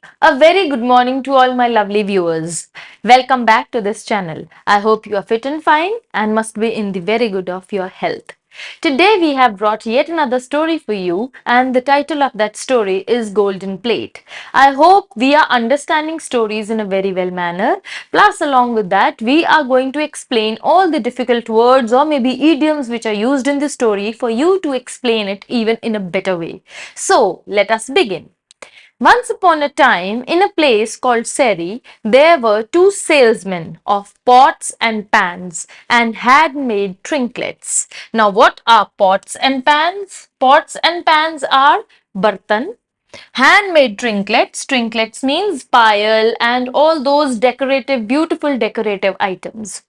A very good morning to all my lovely viewers. Welcome back to this channel. I hope you are fit and fine and must be in the very good of your health. Today we have brought yet another story for you, and the title of that story is Golden Plate. I hope we are understanding stories in a very well manner. Plus along with that we are going to explain all the difficult words or maybe idioms which are used in the story for you to explain it even in a better way. So let us begin. Once upon a time, in a place called Seri, there were two salesmen of pots and pans and handmade trinkets. Now, what are pots and pans? Pots and pans are bartan. Handmade trinkets. Trinkets means pile and all those decorative, beautiful decorative items.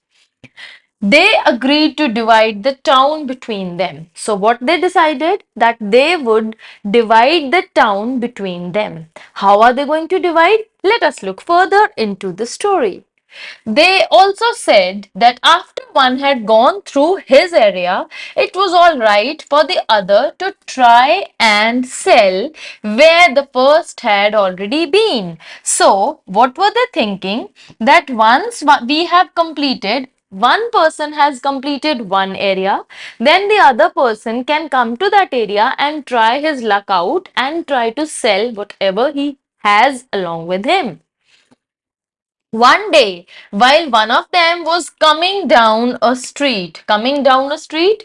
They agreed to divide the town between them. So what they decided? That they would divide the town between them. How are they going to divide? Let us look further into the story. They also said that after one had gone through his area, it was all right for the other to try and sell where the first had already been. So, what were they thinking? That once we have completed one person has completed one area, then the other person can come to that area and try his luck out and try to sell whatever he has along with him. One day, while one of them was coming down a street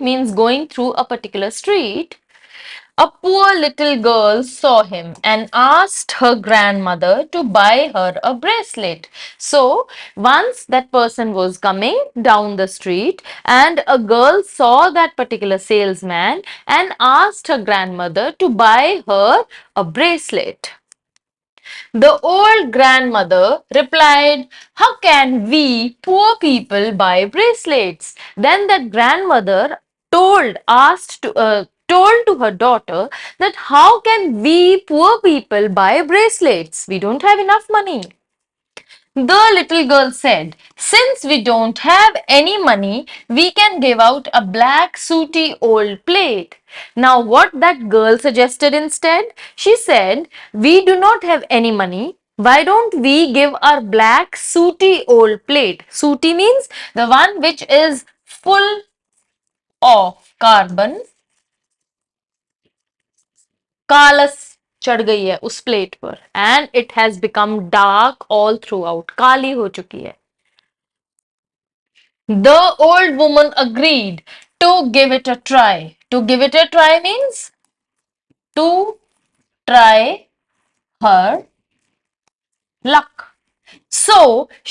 means going through a particular street, a poor little girl saw him and asked her grandmother to buy her a bracelet. So, once that person was coming down the street and a girl saw that particular salesman and asked her grandmother to buy her a bracelet. The old grandmother replied, "How can we poor people buy bracelets?" Then that grandmother told to her daughter that how can we poor people buy bracelets? We don't have enough money. The little girl said, "Since we don't have any money, we can give out a black sooty old plate." Now, what that girl suggested instead? She said, "We do not have any money. Why don't we give our black sooty old plate?" Sooty means the one which is full of carbon. कालस चढ़ गई है उस plate पर and it has become dark all throughout, काली हो चुकी है. The old woman agreed to give it a try. To give it a try means to try her luck. So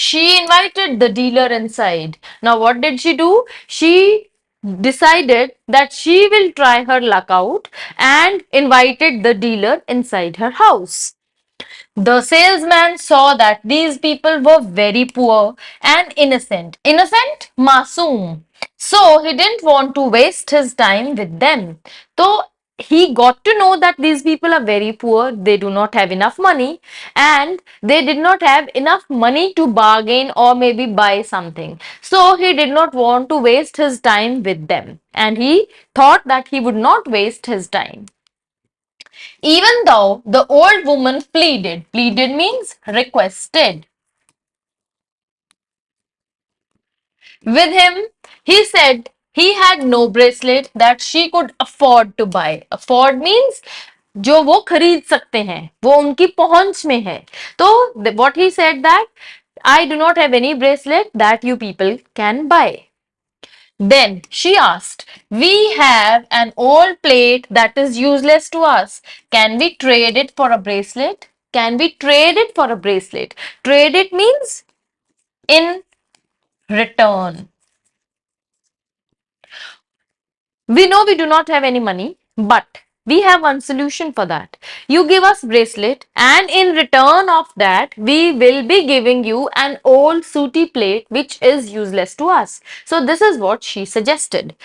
she invited the dealer inside. Now, what did she do? She decided that she will try her luck out and invited the dealer inside her house. The salesman saw that these people were very poor and innocent. Innocent? Masoom. So he didn't want to waste his time with them. So he got to know that these people are very poor, they do not have enough money, and they did not have enough money to bargain or maybe buy something. So he did not want to waste his time with them, and he thought that he would not waste his time. Even though the old woman pleaded means requested with him, he said he had no bracelet that she could afford to buy. Afford means जो वो खरीद सकते हैं, वो उनकी पहुंच में है. तो what he said that I do not have any bracelet that you people can buy. Then she asked, "We have an old plate that is useless to us. Can we trade it for a bracelet?" Can we trade it for a bracelet? Trade it means in return. We know we do not have any money, but we have one solution for that. You give us bracelet and in return of that, we will be giving you an old sooty plate which is useless to us. So this is what she suggested.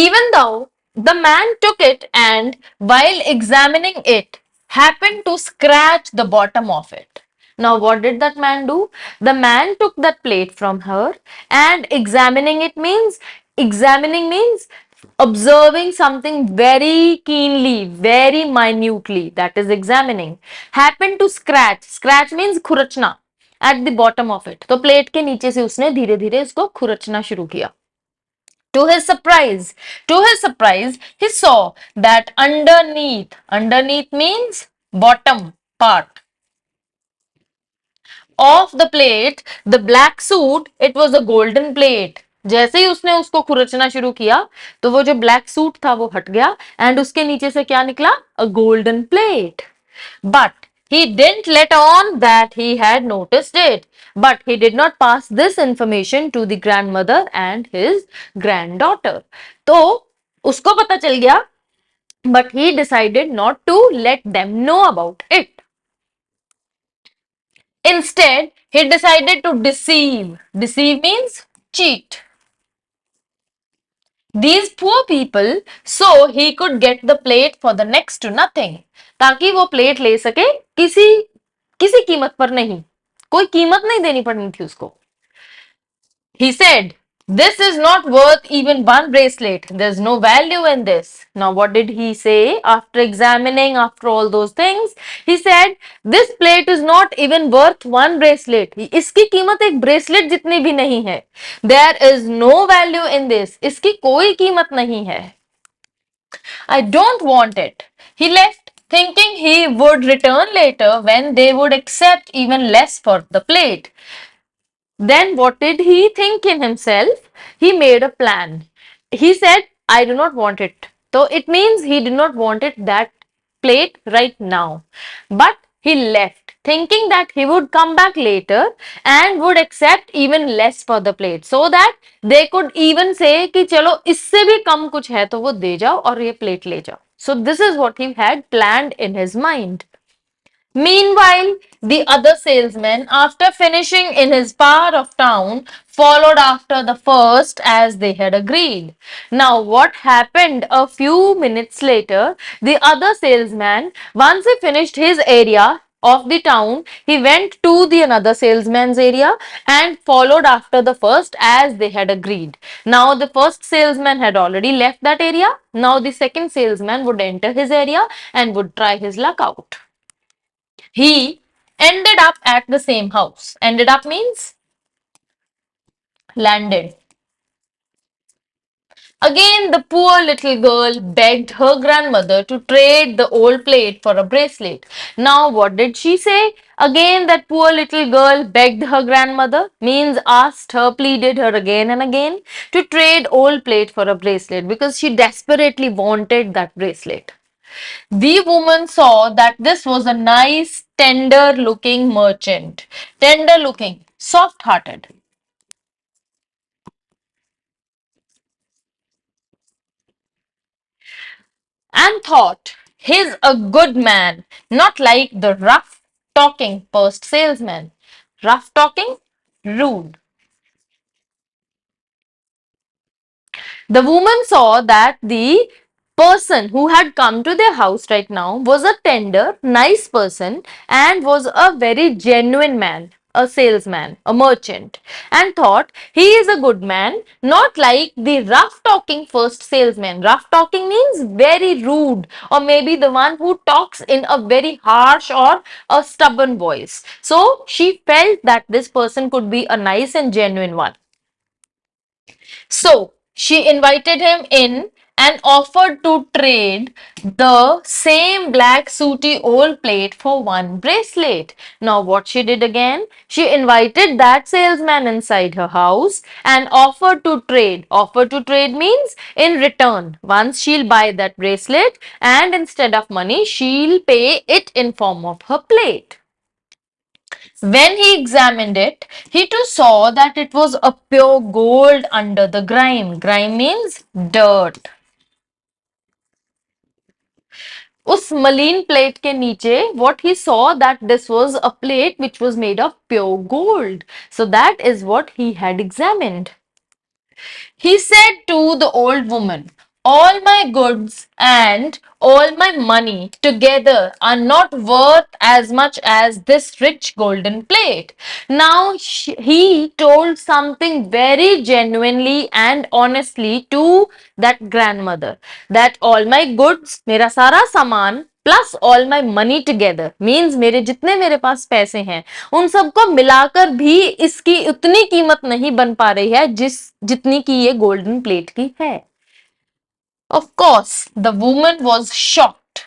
Even though the man took it and while examining it happened to scratch the bottom of it. Now what did that man do? The man took that plate from her and examining means Observing something very keenly, very minutely, that is examining, happened to scratch. Scratch means खुरचना at the bottom of it. तो plate के नीचे से उसने धीरे धीरे इसको खुरचना शुरू किया. To his surprise, he saw that underneath means bottom part of the plate, the black suit, it was a golden plate. जैसे ही उसने उसको खुरचना शुरू किया तो वो जो ब्लैक सूट था वो हट गया एंड उसके नीचे से क्या निकला? अ golden plate. But he didn't let on that he had noticed it, but he did not pass this information to the grandmother and his granddaughter. तो उसको पता चल गया, but he decided not to let them know about it. Instead, he decided to deceive. Deceive means cheat. These poor people so he could get the plate for the next to nothing. ताकि वो plate ले सके किसी किसी कीमत पर नहीं, कोई कीमत नहीं देनी पड़नी थी उसको. He said, "This is not worth even one bracelet. There's no value in this." Now, what did he say after examining, after all those things? He said, "This plate is not even worth one bracelet." इसकी कीमत एक bracelet जितनी भी नहीं है. There is no value in this. इसकी कोई कीमत नहीं है. I don't want it. He left, thinking he would return later when they would accept even less for the plate. Then what did he think in himself? He made a plan. He said, I do not want it. So it means he did not want it, that plate, right now. But he left, thinking that he would come back later and would accept even less for the plate, so that they could even say कि चलो इससे भी कम कुछ है तो वो दे जाओ और ये plate ले जाओ. So this is what he had planned in his mind. Meanwhile, the other salesman, after finishing in his part of town, followed after the first as they had agreed. Now, what happened a few minutes later? The other salesman, once he finished his area of the town, he went to the another salesman's area and followed after the first as they had agreed. Now, the first salesman had already left that area. Now, the second salesman would enter his area and would try his luck out. He ended up at the same house. Ended up means landed. Again, the poor little girl begged her grandmother to trade the old plate for a bracelet. Now, what did she say? Again, that poor little girl begged her grandmother, means asked her, pleaded her again and again to trade old plate for a bracelet because she desperately wanted that bracelet. The woman saw that this was a nice, tender looking merchant. Tender looking, soft hearted. And thought, he's a good man, not like the rough talking first salesman. Rough talking, rude. The woman saw that the person who had come to their house right now was a tender, nice person and was a very genuine man, a salesman, a merchant, and thought he is a good man, not like the rough talking first salesman. Rough talking means very rude, or maybe the one who talks in a very harsh or a stubborn voice. So she felt that this person could be a nice and genuine one. So she invited him in and offered to trade the same black sooty old plate for one bracelet. Now, what she did again? She invited that salesman inside her house and offered to trade. Offer to trade means in return, once she'll buy that bracelet and instead of money, she'll pay it in form of her plate. When he examined it, he too saw that it was a pure gold under the grime. Grime means dirt. उस मलीन plate के नीचे what he saw that this was a plate which was made of pure gold. So that is what he had examined. He said to the old woman, all my goods and all my money together are not worth as much as this rich golden plate. Now he told something very genuinely and honestly to that grandmother that all my goods, मेरा सारा सामान plus all my money together means मेरे जितने मेरे पास पैसे हैं उन सबको मिलाकर भी इसकी उतनी कीमत नहीं बन पा रही है जितनी की ये गोल्डन प्लेट की है. Of course, the woman was shocked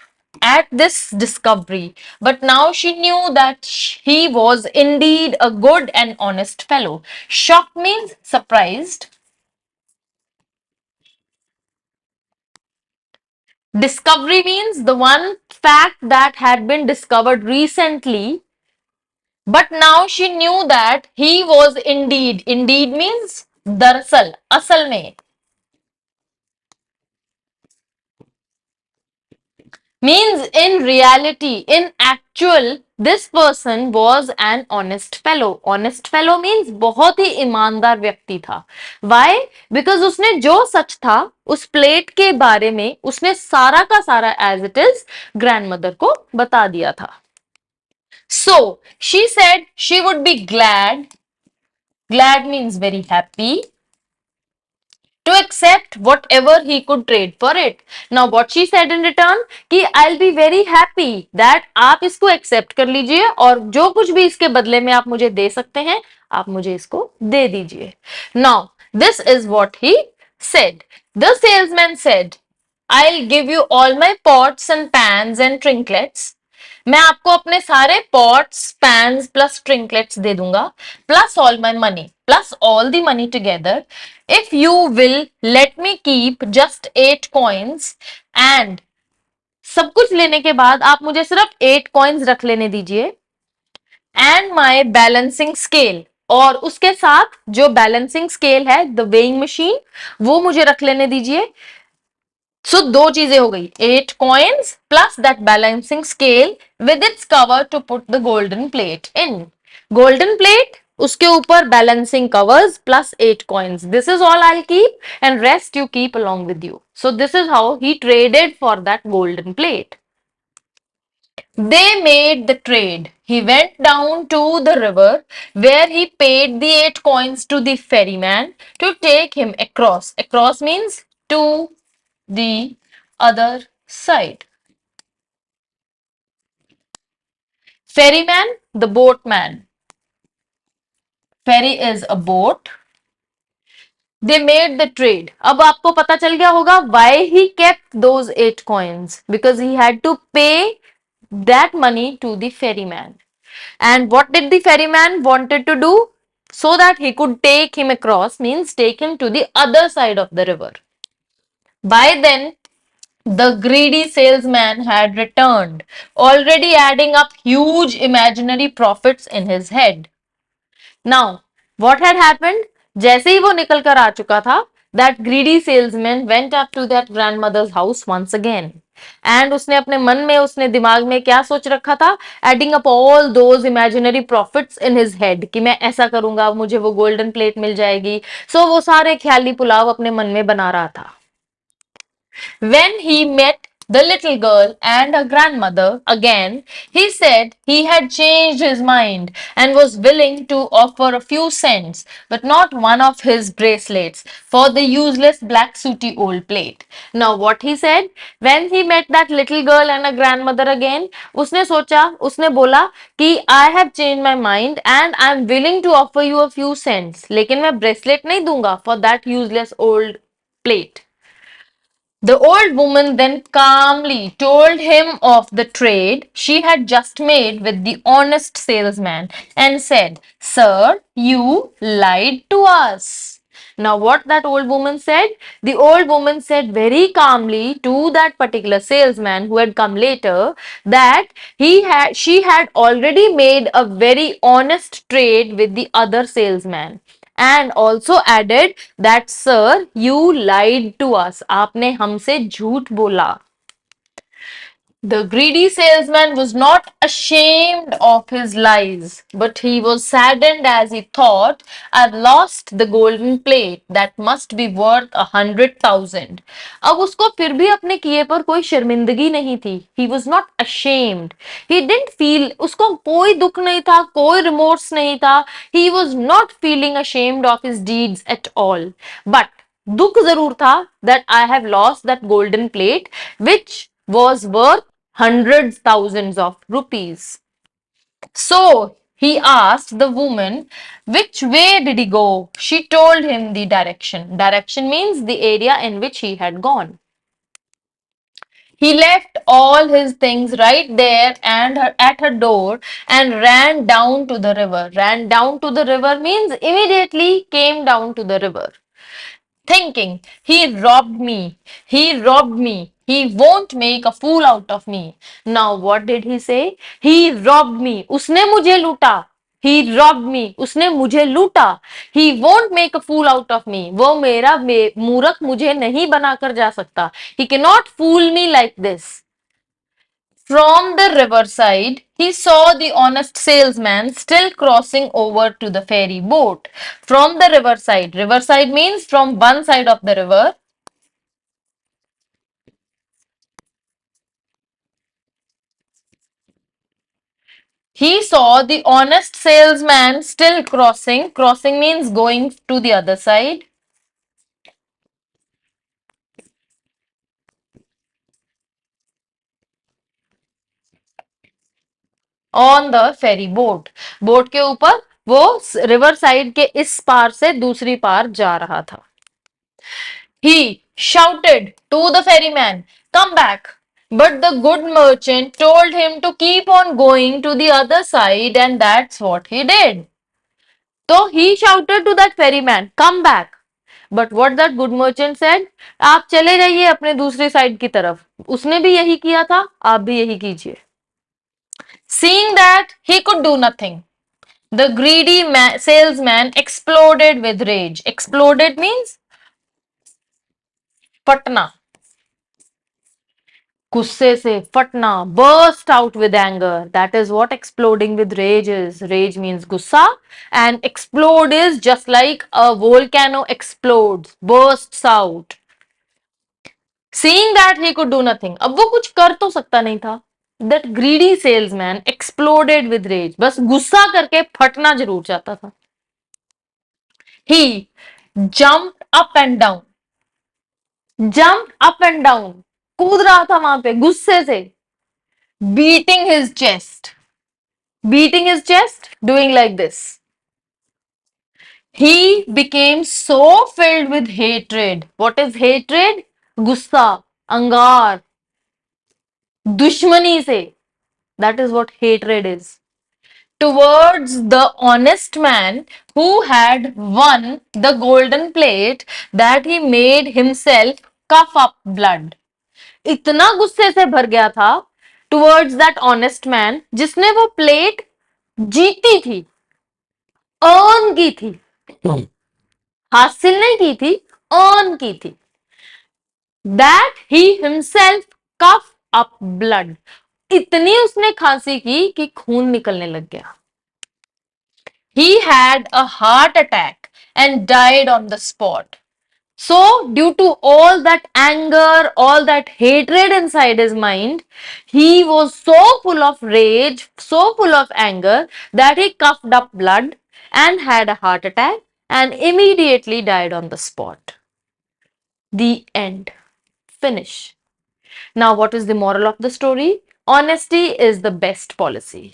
at this discovery, but now she knew that he was indeed a good and honest fellow. Shocked means surprised. Discovery means the one fact that had been discovered recently, but now she knew that he was indeed. Indeed means दरअसल, असल में. Means in reality, in actual, this person was an honest fellow. Honest fellow means बहुत ही ईमानदार व्यक्ति था. Why? Because उसने जो सच था उस प्लेट के बारे में उसने सारा का सारा as it is grandmother को बता दिया था. So she said she would be glad. Glad means very happy to accept whatever he could trade for it. Now what she said in return कि I'll be very happy that आप इसको accept कर लीजिए और जो कुछ भी इसके बदले में आप मुझे दे सकते हैं आप मुझे इसको दे दीजिए. Now this is what he said. The salesman said, I'll give you all my pots and pans and trinkets. मैं आपको अपने सारे पॉट्स पैन्स प्लस ट्रिंकलेट्स दे दूंगा plus all my money plus all the money together if you will let me keep just 8 coins and सब कुछ लेने के बाद आप मुझे सिर्फ 8 कॉइन्स रख लेने दीजिए एंड माई बैलेंसिंग स्केल और उसके साथ जो बैलेंसिंग स्केल है द वेइंग मशीन वो मुझे रख लेने दीजिए. सो दो चीजें हो गई 8 coins plus that balancing scale with its cover to put the golden plate in. Golden plate उसके ऊपर balancing covers plus 8 coins. This is all I keep and rest you keep along with you. So this is how he traded for that golden plate. They made the trade. He went down to the river where he paid the 8 coins to the ferryman to take him across. Across means to the other side. Ferryman, the boatman. Ferry is a boat. They made the trade. अब आपको पता चल गया होगा why he kept those 8 coins because he had to pay that money to the ferryman. And what did the ferryman wanted to do? So that he could take him across means take him to the other side of the river. By then, the greedy salesman had returned, already adding up huge imaginary profits in his head. Now, what had happened? जैसे ही वो निकल कर आ चुका था, that greedy salesman went up to that grandmother's house once again. And उसने अपने मन में उसने दिमाग में क्या सोच रखा था adding up all those imaginary profits in his head कि मैं ऐसा करूंगा मुझे वो गोल्डन प्लेट मिल जाएगी. सो वो सारे ख्याली पुलाव अपने मन में बना रहा था. When he met the little girl and her grandmother again, he said he had changed his mind and was willing to offer a few cents, but not one of his bracelets, for the useless black sooty old plate. Now, what he said when he met that little girl and her grandmother again, उसने सोचा, उसने बोला कि I have changed my mind and I am willing to offer you a few cents, लेकिन मैं bracelet नहीं दूंगा for that useless old plate. The old woman then calmly told him of the trade she had just made with the honest salesman and said, Sir, you lied to us. Now, what that old woman said? The old woman said very calmly to that particular salesman who had come later that she had already made a very honest trade with the other salesman. And also added that sir you lied to us. आपने हमसे झूठ बोला. The greedy salesman was not ashamed of his lies, but he was saddened as he thought, I've lost the golden plate that must be worth 100,000. अब उसको फिर भी अपने किए पर कोई शर्मिंदगी नहीं थी. He was not ashamed. He didn't feel, उसको कोई दुख नहीं था, कोई remorse नहीं था. He was not feeling ashamed of his deeds at all. But दुख जरूर था that I have lost that golden plate which was worth hundreds thousands of rupees. So he asked the woman, which way did he go? She told him the direction. Direction means the area in which he had gone. He left all his things right there and at her door and ran down to the river. Ran down to the river means immediately came down to the river. Thinking, he robbed me, he won't make a fool out of me. Now what did he say? He robbed me, उसने मुझे लूटा. He robbed me, उसने मुझे लूटा. He won't make a fool out of me. वो मेरा मूर्ख मुझे नहीं बनाकर जा सकता. He cannot fool me like this. From the riverside, he saw the honest salesman still crossing over to the ferry boat. From the riverside, riverside means from one side of the river. He saw the honest salesman still crossing. Crossing means going to the other side. On the ferry boat. Boat के ऊपर वो river side के इस पार से दूसरी पार जा रहा था. He shouted to the ferryman, come back. But the good merchant told him to keep on going to the other side, and that's what he did. So he shouted to that ferryman, come back. But what that good merchant said, आप चले जाइए अपने दूसरे side की तरफ. उसने भी यही किया था, आप भी यही कीजिए. Seeing that he could do nothing, the greedy salesman exploded with rage. Exploded means फटना. गुस्से से फटना, burst out with anger. That is what exploding with rage is. Rage means गुस्सा and explode is just like a volcano explodes, bursts out. Seeing that he could do nothing. अब वो कुछ कर तो सकता नहीं था. That greedy salesman exploded with rage. बस गुस्सा करके फटना जरूर चाहता था. He jumped up and down. Jumped up and down. कूद रहा था वहां पे गुस्से से. Beating his chest. Beating his chest, doing like this. He became so filled with hatred. What is hatred? Gussa, angar, dushmani se. That is what hatred is. Towards the honest man who had won the golden plate that he made himself cough up blood. इतना गुस्से से भर गया था towards that honest man जिसने वो plate जीती थी, अर्न की थी, हासिल नहीं की थी, अर्न की थी. That he himself coughed up blood. इतनी उसने खांसी की कि खून निकलने लग गया. He had a heart attack and died on the spot. So, due to all that anger, all that hatred inside his mind, he was so full of rage, so full of anger that he coughed up blood and had a heart attack and immediately died on the spot. The end. Finish. Now, what is the moral of the story? Honesty is the best policy.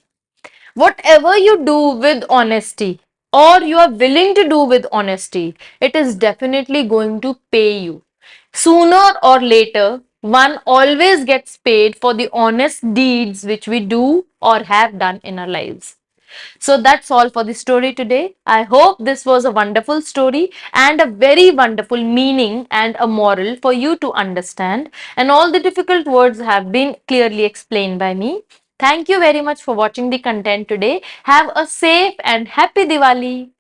Whatever you do with honesty or you are willing to do with honesty, it is definitely going to pay you. Sooner or later, one always gets paid for the honest deeds which we do or have done in our lives. So that's all for the story today. I hope this was a wonderful story and a very wonderful meaning and a moral for you to understand. And all the difficult words have been clearly explained by me. Thank you very much for watching the content today. Have a safe and happy Diwali.